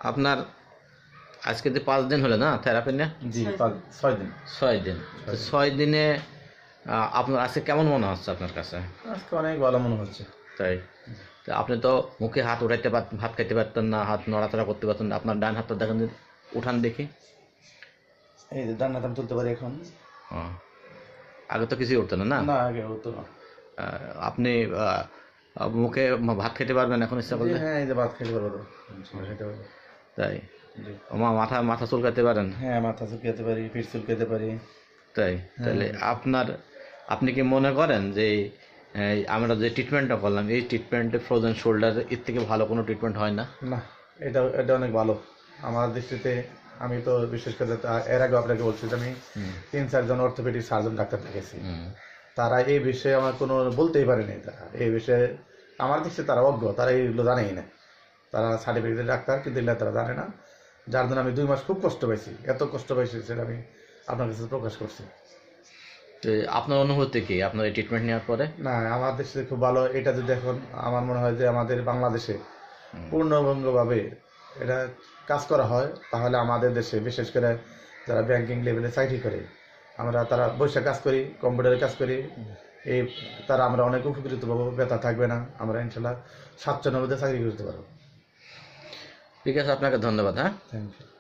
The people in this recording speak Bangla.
আপনার আজকে যে 5 দিন হলো না থেরাপি নিয়ে? জি 6 দিন। 6 দিন। তো 6 দিনে আপনার আজকে কেমন মনে হচ্ছে আপনার কাছে? আজকে অনেক ভালো মনে হচ্ছে। তাই? তো আপনি তো মুখে হাত উঠাইতে পারতেন, ভাত খাইতে পারতেন না, হাত নড়াচড়া করতে পারতেন না। আপনার ডান হাতটা দেখেন, উঠান দেখি। এই যে ডান হাত আমি তুলতে পারি এখন। আগে তো কিছুই উঠতেন না? না, আগে হতো না। আপনি মুখে ভাত খেতে পারবেন এখন ইচ্ছা করলে? হ্যাঁ, এই যে ভাত খেতে পারবো। তাই? মাথা মাথা চুলকাতে পারেন? হ্যাঁ, মাথা চুলকাতে পারি, পিঠ চুলকাতে পারি। তাই? তাহলে আপনি কি মনে করেন যে আমরা যে ট্রিটমেন্টটা করলাম, এই ট্রিটমেন্টে ফ্রোজেন শোল্ডার এর থেকে ভালো কোনো ট্রিটমেন্ট হয় না? না, এটা অনেক ভালো আমার দৃষ্টিতে। আমি তো বিশেষ করে এর আগে আপনাকে বলছি যে আমি 3-4 জন অর্থোপেডিক সার্জন ডাক্তার দেখেছি। তারা এই বিষয়ে আমার কোনো বলতেই পারেনি। এই বিষয়ে আমার দৃষ্টিতে তারা অজ্ঞ, তারা এইগুলো জানেই না। তারা সার্টিফিকেটের ডাক্তার, কিন্তু এগুলো তারা জানে না। যার জন্য আমি 2 মাস খুব কষ্ট পাইছি। এত কষ্ট পাইছি সেটা আমি আপনার কাছে প্রকাশ করছি। আপনার অনুভূতি কি আপনার এই ট্রিটমেন্ট নেওয়ার পরে? না, আমার দেশে খুব ভালো। এটা যদি এখন আমার মনে হয় যে আমাদের বাংলাদেশে পূর্ণভঙ্গভাবে এটা কাজ করা হয়, তাহলে আমাদের দেশে বিশেষ করে যারা ব্যাংকিং লেভেলে চাকরি করে, তারা বৈশাখ কাজ করি, কম্পিউটারে কাজ করি, আমরা অনেক উপকৃত পাবো। বেতন থাকবে না, আমরা ইনশাল্লাহ স্বাচ্ছন্দ্যের মধ্যে চাকরি করতে পারবো। ঠিক আছে, আপনাকে ধন্যবাদ। হ্যাঁ, থ্যাংক ইউ।